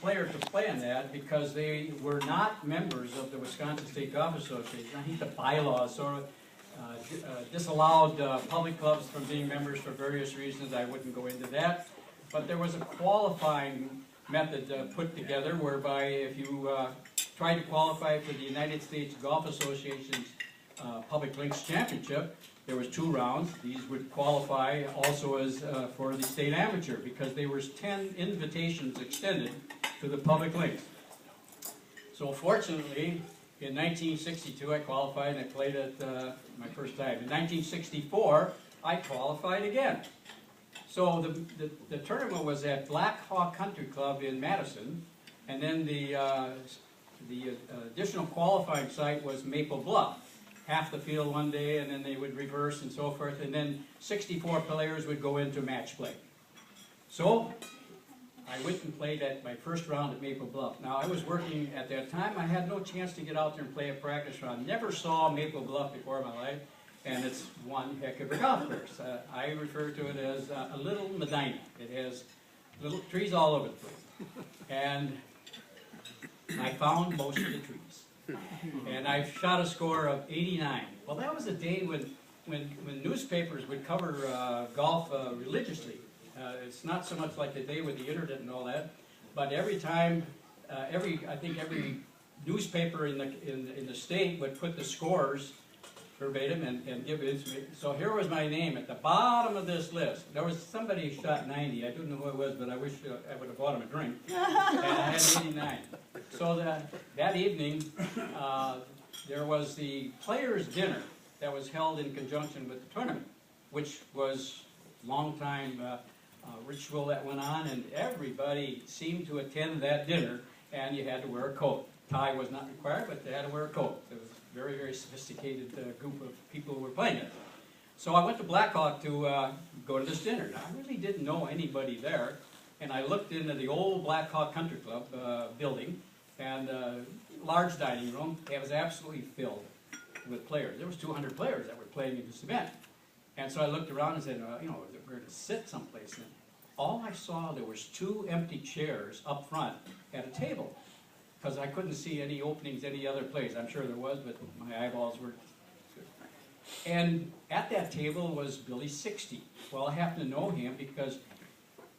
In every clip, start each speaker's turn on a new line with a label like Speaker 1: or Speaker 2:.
Speaker 1: player to play in that because they were not members of the Wisconsin State Golf Association. I think the bylaws sort of disallowed public clubs from being members for various reasons. I wouldn't go into that. But there was a qualifying method put together whereby if you tried to qualify for the United States Golf Association's Public Links Championship, there was 2 rounds. These would qualify also as for the state amateur because there was 10 invitations extended to the public links. So fortunately, in 1962 I qualified and I played it my first time. In 1964 I qualified again. So the tournament was at Black Hawk Country Club in Madison, and then the additional qualifying site was Maple Bluff. Half the field one day, and then they would reverse and so forth, and then 64 players would go into match play. So I went and played at my first round at Maple Bluff. Now I was working at that time. I had no chance to get out there and play a practice round. Never saw Maple Bluff before in my life, and it's one heck of a golf course. I refer to it as a little Medina. It has little trees all over the place, and I found most of the trees. And I shot a score of 89. Well, that was a day when newspapers would cover golf religiously. It's not so much like today with the internet and all that, but every time, I think every newspaper in the state would put the scores verbatim and give it. So here was my name at the bottom of this list. There was somebody who shot 90. I don't know who it was, but I wish I would have bought him a drink. And I had 89. So that evening, there was the players' dinner that was held in conjunction with the tournament, which was a long time ritual that went on, and everybody seemed to attend that dinner, and you had to wear a coat. Tie was not required, but they had to wear a coat. It was a very, very sophisticated group of people who were playing it. So I went to Blackhawk to go to this dinner. Now, I really didn't know anybody there, and I looked into the old Blackhawk Country Club building, and large dining room. It was absolutely filled with players. There was 200 players that were playing in this event. And so I looked around and said, you know, we're going to sit someplace. And all I saw, there was 2 empty chairs up front at a table, because I couldn't see any openings any other place. I'm sure there was, but my eyeballs were good. And at that table was Billy 60. Well, I happen to know him because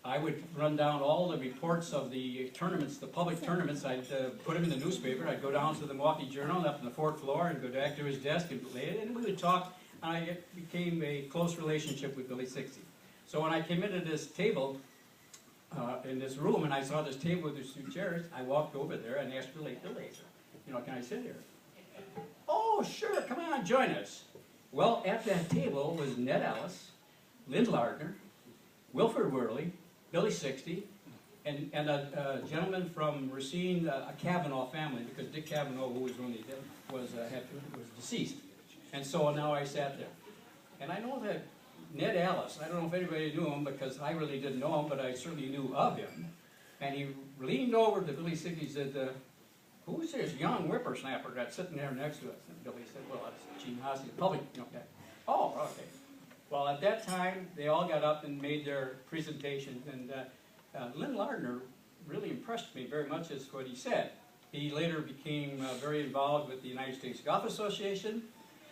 Speaker 1: I would run down all the reports of the tournaments, the public tournaments. I'd put them in the newspaper. I'd go down to the Milwaukee Journal up on the 4th floor and go back to his desk and play it, and we would talk. And it became a close relationship with Billy 60. So when I came into this table in this room and I saw this table with these 2 chairs, I walked over there and asked Billy, you know, can I sit here? Oh, sure, come on, join us. Well, at that table was Ned Ellis, Lynn Lardner, Wilford Worley, Billy 60, and a gentleman from Racine, a Kavanaugh family, because Dick Kavanaugh, who was was deceased. And so now I sat there. And I know that Ned Ellis, I don't know if anybody knew him because I really didn't know him, but I certainly knew of him. And he leaned over to Billy 60 and said, who's this young whippersnapper that's sitting there next to us? And Billy said, well, that's Gene Hossey, the public. Okay. Oh, okay. Well, at that time, they all got up and made their presentations, and Lynn Lardner really impressed me very much as what he said. He later became very involved with the United States Golf Association.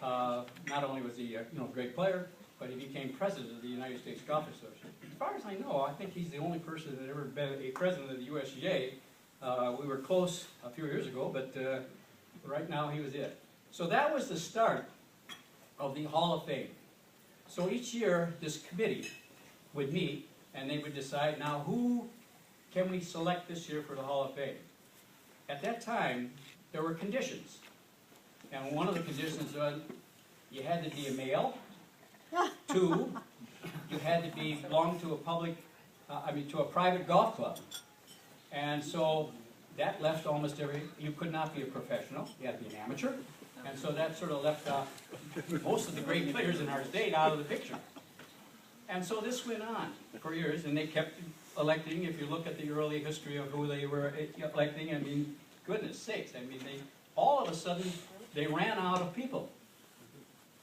Speaker 1: Not only was he a great player, but he became president of the United States Golf Association. As far as I know, I think he's the only person that ever been a president of the USGA. We were close a few years ago, but right now he was it. So that was the start of the Hall of Fame. So each year, this committee would meet, and they would decide, now who can we select this year for the Hall of Fame? At that time, there were conditions. And one of the conditions was you had to be a male. 2, you had to belong to to a private golf club. And so that left almost you could not be a professional, you had to be an amateur. And so that sort of left most of the great players in our state out of the picture. And so this went on for years, and they kept electing. If you look at the early history of who they were electing, I mean, goodness sakes, I mean, all of a sudden, they ran out of people.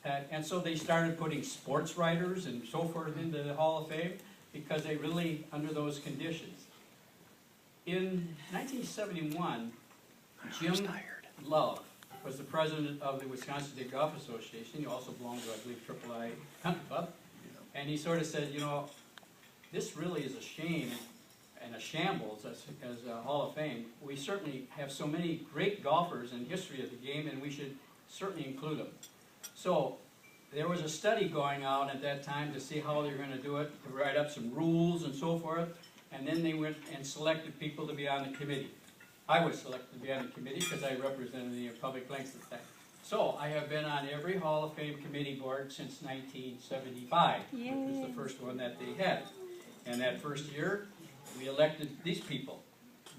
Speaker 1: And so they started putting sports writers and so forth into the Hall of Fame because they really, under those conditions. In 1971, Jim Love was the president of the Wisconsin State Golf Association. He also belonged to, I believe, AAA Country Club. And he sort of said, you know, this really is a shame and a shambles as a Hall of Fame. We certainly have so many great golfers in history of the game, and we should certainly include them. So there was a study going on at that time to see how they were going to do it, to write up some rules and so forth, and then they went and selected people to be on the committee. I was selected to be on the committee because I represented the public links at the time. So I have been on every Hall of Fame committee board since 1975, Yay. Which was the first one that they had. And that first year, we elected these people: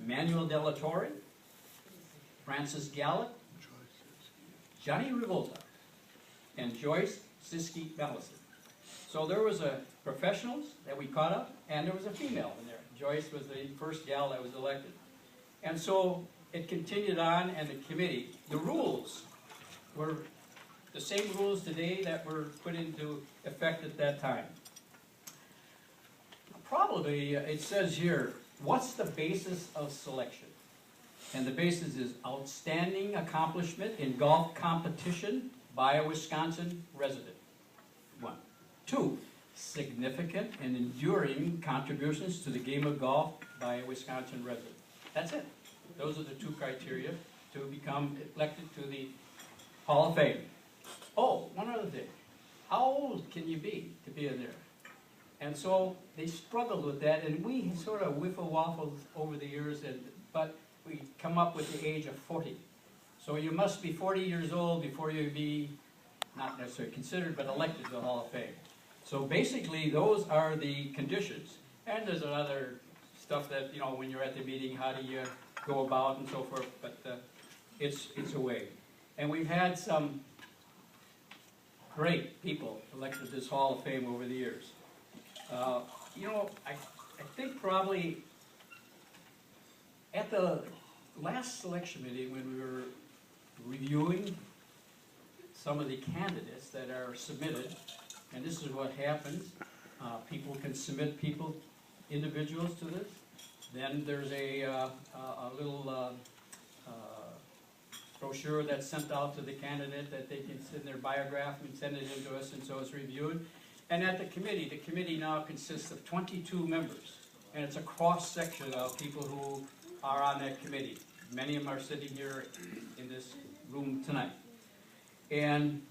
Speaker 1: Manuel De La Torre, Francis Gallup, Johnny Revolta, and Joyce Siski Ballison. So there was a professionals that we caught up, and there was a female in there. Joyce was the first gal that was elected. And so it continued on, and the committee, the rules were the same rules today that were put into effect at that time. Probably, it says here, what's the basis of selection? And the basis is outstanding accomplishment in golf competition by a Wisconsin resident. 1. 2, significant and enduring contributions to the game of golf by a Wisconsin resident. That's it. Those are the 2 criteria to become elected to the Hall of Fame. Oh, one other thing. How old can you be to be in there? And so they struggled with that, and we sort of whiffle-waffled over the years, but we come up with the age of 40. So you must be 40 years old before you be, not necessarily considered, but elected to the Hall of Fame. So basically, those are the conditions. And there's other stuff that, you know, when you're at the meeting, how do you go about and so forth, but it's a way. And we've had some great people elected to this Hall of Fame over the years. You know, I think probably at the last selection meeting when we were reviewing some of the candidates that are submitted, and this is what happens. People can submit individuals to this. Then there's a little brochure that's sent out to the candidate that they can send their biograph and send it in to us, and so it's reviewed. And at the committee now consists of 22 members, and it's a cross-section of people who are on that committee. Many of them are sitting here in this room tonight. And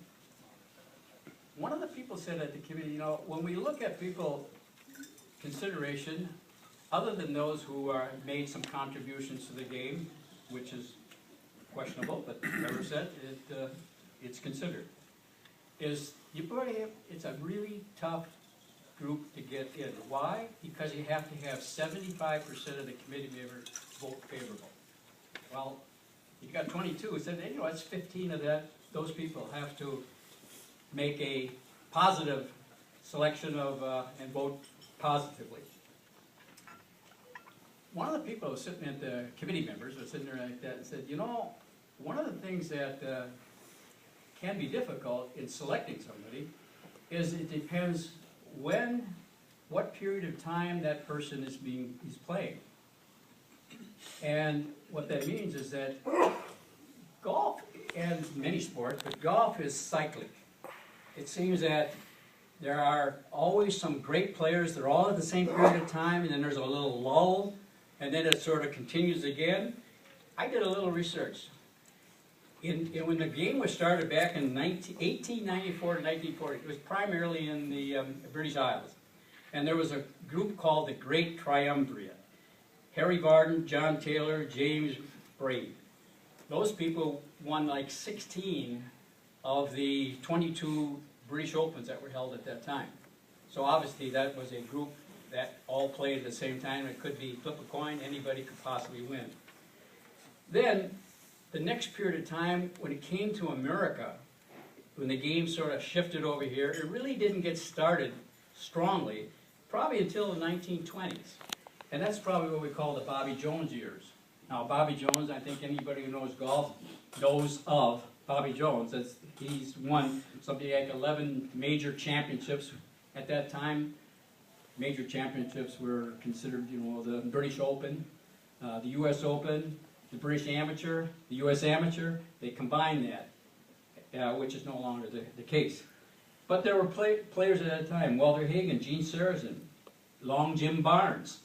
Speaker 1: one of the people said at the committee, you know, when we look at people consideration, other than those who are made some contributions to the game, which is questionable, but whoever said it's considered, is it's a really tough group to get in. Why? Because you have to have 75% of the committee members vote favorable. Well, you got 22. It said, you know, that's 15 of those people have to make a positive selection of and vote positively. One of the people who was sitting at the committee members was sitting there like that and said, you know, one of the things that can be difficult in selecting somebody is it depends what period of time that person is playing. And what that means is that golf, and many sports, but golf is cyclic. It seems that there are always some great players, they're all at the same period of time, and then there's a little lull, and then it sort of continues again. I did a little research. When the game was started back in 1894 to 1940, it was primarily in the British Isles. And there was a group called the Great Triumvirate. Harry Vardon, John Taylor, James Braid. Those people won like 16 of the 22 British Opens that were held at that time. So obviously that was a group that all played at the same time. It could be flip a coin, anybody could possibly win. Then, the next period of time, when it came to America, when the game sort of shifted over here, it really didn't get started strongly, probably until the 1920s. And that's probably what we call the Bobby Jones years. Now, Bobby Jones, I think anybody who knows golf knows of Bobby Jones. He's won something like 11 major championships at that time. Major championships were considered, you know, the British Open, the U.S. Open, the British Amateur, the U.S. Amateur. They combined that, which is no longer the case. But there were players at that time: Walter Hagen, Gene Sarazen, Long Jim Barnes,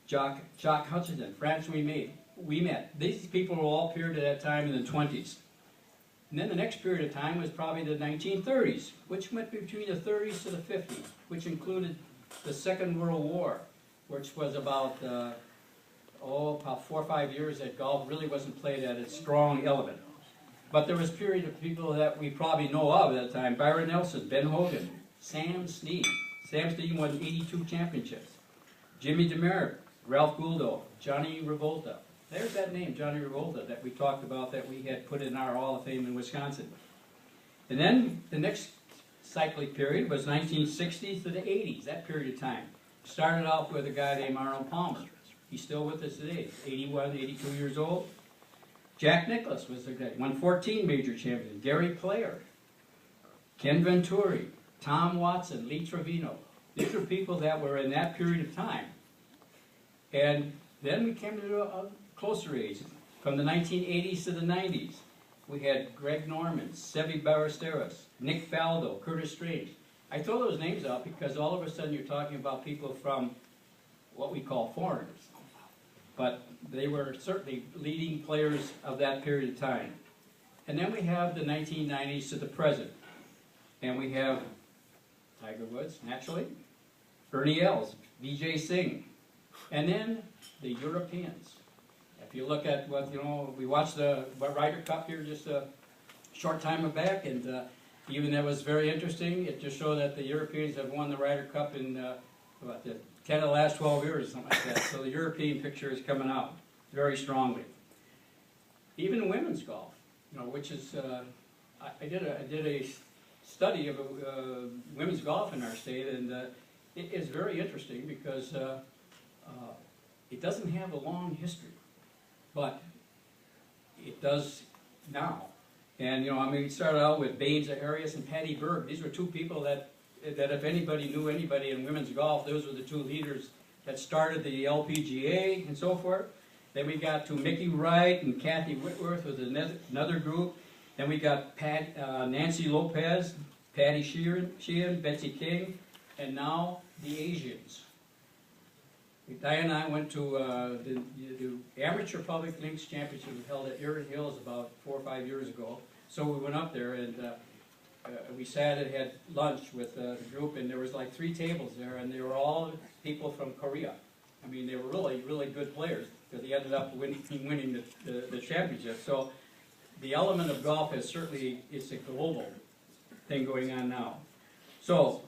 Speaker 1: Jock Hutchinson, Francois Ouimet. These people were all appeared at that time in the 20s. And then the next period of time was probably the 1930s, which went between the 30s to the 50s, which included the Second World War, which was about 4 or 5 years that golf really wasn't played at its strong element. But there was a period of people that we probably know of at that time: Byron Nelson, Ben Hogan, Sam Snead. Sam Snead won 82 championships. Jimmy DeMeritt, Ralph Gouldo, Johnny Revolta. There's that name, Johnny Revolta, that we talked about, that we had put in our Hall of Fame in Wisconsin. And then the next cyclic period was 1960s to the 80s, that period of time. Started off with a guy named Arnold Palmer. He's still with us today, 81, 82 years old. Jack Nicklaus was the guy, won 14 major champions. Gary Player, Ken Venturi, Tom Watson, Lee Trevino. These are people that were in that period of time. And then we came to a closer age. From the 1980s to the 90s, we had Greg Norman, Seve Ballesteros, Nick Faldo, Curtis Strange. I throw those names out because all of a sudden you're talking about people from what we call foreigners. But they were certainly leading players of that period of time. And then we have the 1990s to the present. And we have Tiger Woods, naturally, Ernie Els, Vijay Singh, and then the Europeans. If you look at what, we watched the Ryder Cup here just a short time back, and even that was very interesting. It just showed that the Europeans have won the Ryder Cup in about 10 of the last 12 years, something like that. So the European picture is coming out very strongly. Even women's golf, which is, I did a study of women's golf in our state, and it is very interesting because it doesn't have a long history, but it does now. And we started out with Babes Arias and Patty Berg. These were two people that if anybody knew anybody in women's golf, those were the two leaders that started the LPGA and so forth. Then we got to Mickey Wright and Kathy Whitworth with another group. Then we got Nancy Lopez, Patty Sheehan, Betsy King, and now the Asians. Diane and I went to the Amateur Public Links Championship held at Erin Hills about 4 or 5 years ago. So we went up there and we sat and had lunch with the group, and there was like 3 tables there, and they were all people from Korea. I mean, they were really, really good players because they ended up winning the championship. So the element of golf is certainly, it's a global thing going on now. So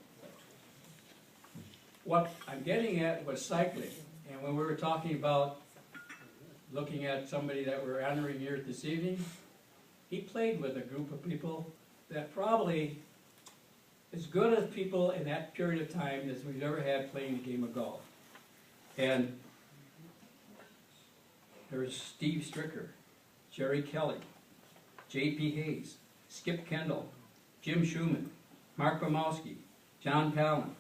Speaker 1: what I'm getting at was cycling. And when we were talking about looking at somebody that we're honoring here this evening, he played with a group of people that probably as good as people in that period of time as we've ever had playing the game of golf. And there's Steve Stricker, Jerry Kelly, J.P. Hayes, Skip Kendall, Jim Schumann, Mark Bomowski, John Palin,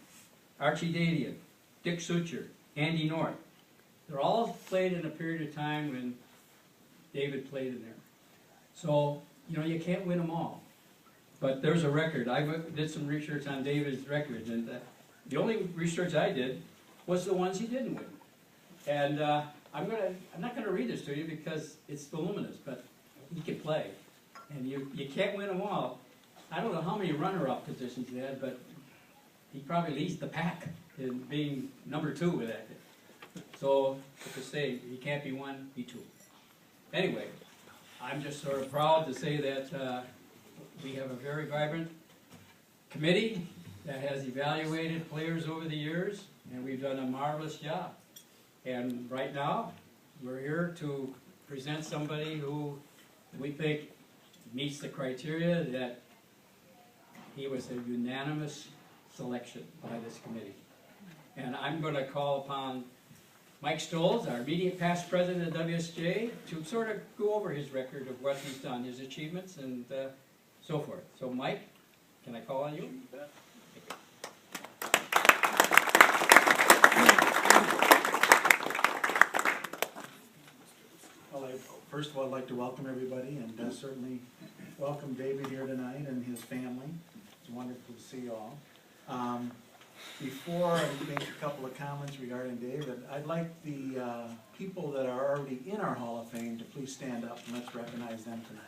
Speaker 1: Archie Dadian, Dick Sucher, Andy North. They're all played in a period of time when David played in there. So, you can't win them all. But there's a record. I did some research on David's records, and the only research I did was the ones he didn't win. And I'm not gonna read this to you because it's voluminous, but he can play. And you can't win them all. I don't know how many runner-up positions he had, but he probably leads the pack in being number 2 with that. So, to say, he can't be 1, be 2. Anyway, I'm just sort of proud to say that we have a very vibrant committee that has evaluated players over the years, and we've done a marvelous job. And right now, we're here to present somebody who we think meets the criteria that he was a unanimous selection by this committee. And I'm going to call upon Mike Stolz, our immediate past president of WSJ, to sort of go over his record of what he's done, his achievements, and so forth. So Mike, can I call on you?
Speaker 2: First of all, I'd like to welcome everybody, and certainly welcome David here tonight and his family. It's wonderful to see you all. Before I make a couple of comments regarding David, I'd like the people that are already in our Hall of Fame to please stand up and let's recognize them tonight.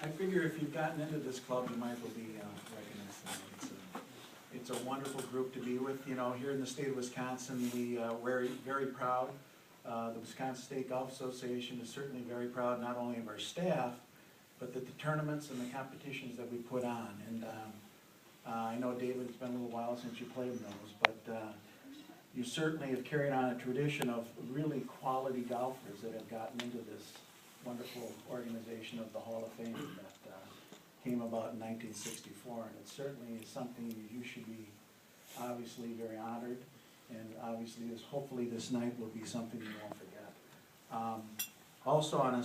Speaker 2: I figure if you've gotten into this club, you might as well be recognized tonight. It's a wonderful group to be with. You know, here in the state of Wisconsin, we are very proud. The Wisconsin State Golf Association is certainly very proud, not only of our staff, but the tournaments and the competitions that we put on. And I know, David, it's been a little while since you played in those, but you certainly have carried on a tradition of really quality golfers that have gotten into this wonderful organization of the Hall of Fame that came about in 1964. And it certainly is something you should be obviously very honored, and obviously hopefully this night will be something you won't forget. Also on a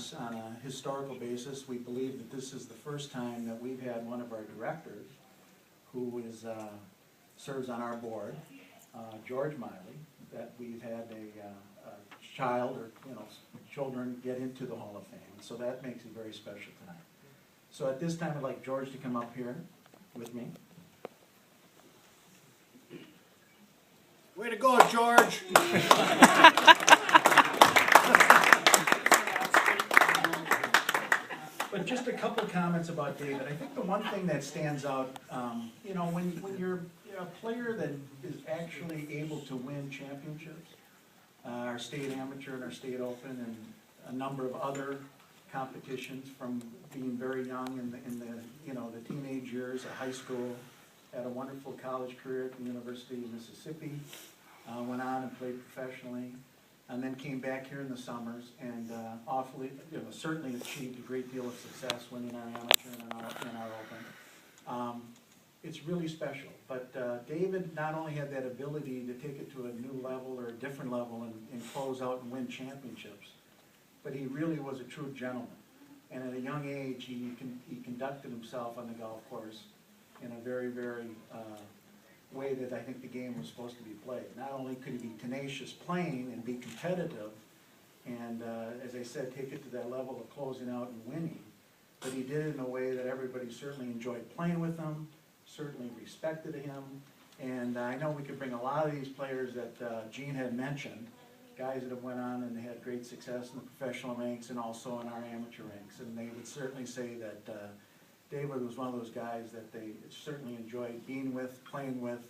Speaker 2: historical basis, we believe that this is the first time that we've had one of our directors who serves on our board, George Miley, that we've had a child or children get into the Hall of Fame. So that makes it very special tonight. So at this time, I'd like George to come up here with me.
Speaker 3: Way to go, George!
Speaker 2: But just a couple comments about David. I think the one thing that stands out, when you're a player that is actually able to win championships, our state amateur and our state open and a number of other competitions from being very young in the teenage years at high school, had a wonderful college career at the University of Mississippi, went on and played professionally, and then came back here in the summers and certainly achieved a great deal of success winning our amateur and our open. It's really special, but David not only had that ability to take it to a new level or a different level and close out and win championships, but he really was a true gentleman. And at a young age, he conducted himself on the golf course in a very way that I think the game was supposed to be played. Not only could he be tenacious playing and be competitive, and as I said, take it to that level of closing out and winning, but he did it in a way that everybody certainly enjoyed playing with him, certainly respected him, and I know we could bring a lot of these players that Gene had mentioned, guys that have went on and had great success in the professional ranks and also in our amateur ranks, and they would certainly say that David was one of those guys that they certainly enjoyed being with, playing with,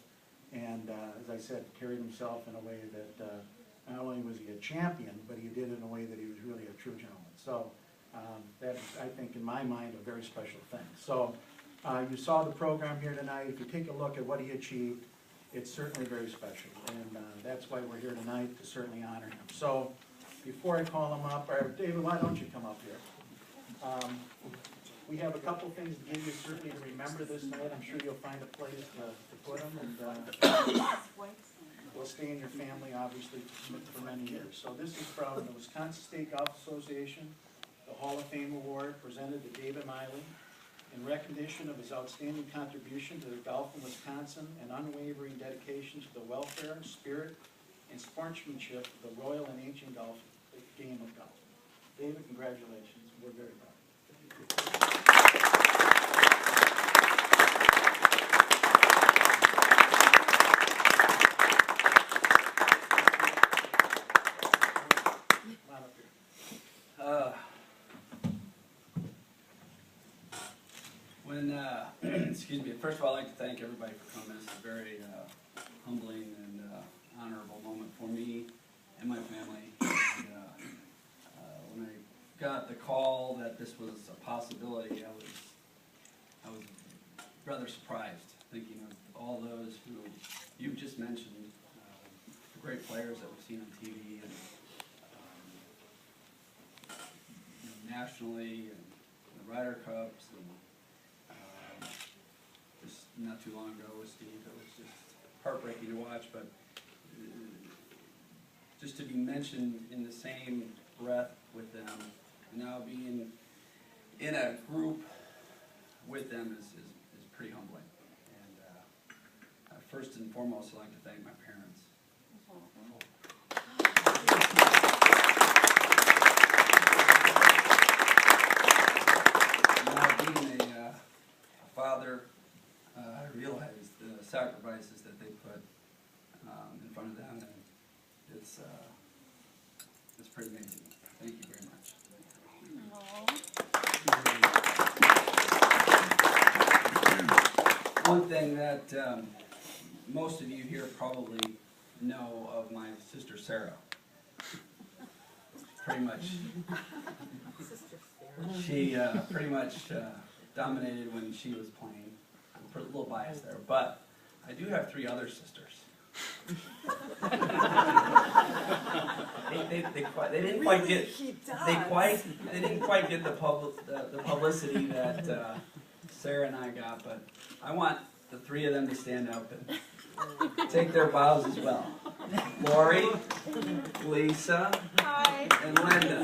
Speaker 2: and as I said, carried himself in a way that not only was he a champion, but he did it in a way that he was really a true gentleman. So that is, I think, in my mind, a very special thing. So you saw the program here tonight. If you take a look at what he achieved, it's certainly very special, and that's why we're here tonight, to certainly honor him. So before I call him up, or David, why don't you come up here? We have a couple things to give you certainly to remember this night. I'm sure you'll find a place to put them, and will stay in your family, obviously, for many years. So this is from the Wisconsin State Golf Association, the Hall of Fame Award presented to David Miley in recognition of his outstanding contribution to the golf in Wisconsin and unwavering dedication to the welfare, spirit, and sportsmanship of the royal and ancient game of golf. David, congratulations. We're very proud.
Speaker 4: Excuse me, first of all, I'd like to thank everybody for coming. It's a very humbling and honorable moment for me and my family. And, when I got the call that this was a possibility, I was rather surprised, thinking of all those who you've just mentioned, the great players that we've seen on TV and nationally, and the Ryder Cups, and just not too long ago with Steve. It was just heartbreaking to watch, but just to be mentioned in the same breath with them and now being in a group with them is pretty humbling. And first and foremost, I'd like to thank my parents. Now being a father, I realize the sacrifices that they put in front of them, and it's pretty amazing. Thank you very much. One thing that most of you here probably know of my sister Sarah. Pretty much, she pretty much dominated when she was playing. I'm a little biased there, but I do have 3 other sisters. They didn't quite get they didn't quite get the publicity that Sarah and I got, but I want the 3 of them to stand up and take their bows as well. Lori, Lisa,
Speaker 5: Hi.
Speaker 4: and Linda.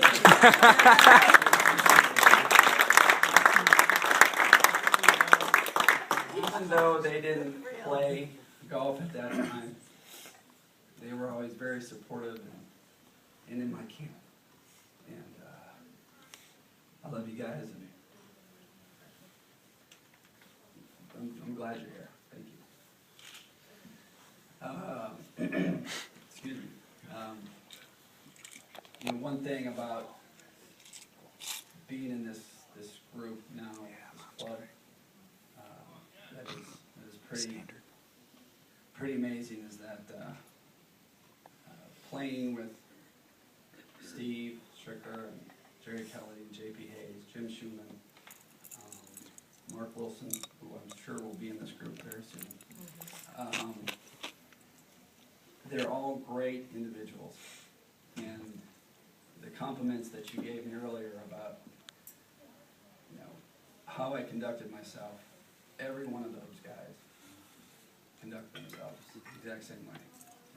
Speaker 4: Even though they didn't play golf at that time, they were always very supportive and in my camp. And I love you guys, and I'm glad you're here. Thank you. Excuse me. One thing about being in this group now, this club, that is pretty amazing is that playing with Steve Stricker and Jerry Kelly and J.P. Hayes, Jim Schumann, Mark Wilson, who I'm sure will be in this group very soon. They're all great individuals, and the compliments that you gave me earlier about how I conducted myself, every one of those guys conducted themselves the exact same way.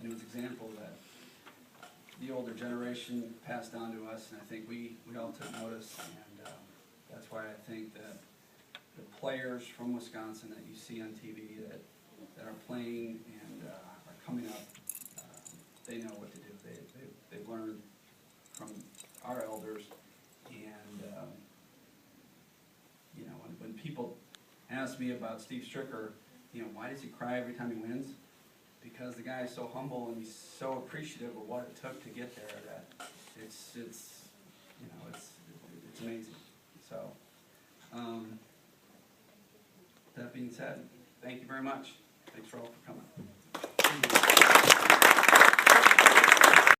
Speaker 4: And it was an example that the older generation passed on to us, and I think we all took notice, and that's why I think that the players from Wisconsin that you see on TV that are playing and are coming up, they know what to do. They've learned from our elders, and when people ask me about Steve Stricker, why does he cry every time he wins? Because the guy is so humble and he's so appreciative of what it took to get there that it's amazing. So that being said, thank you very much. Thanks for all for coming.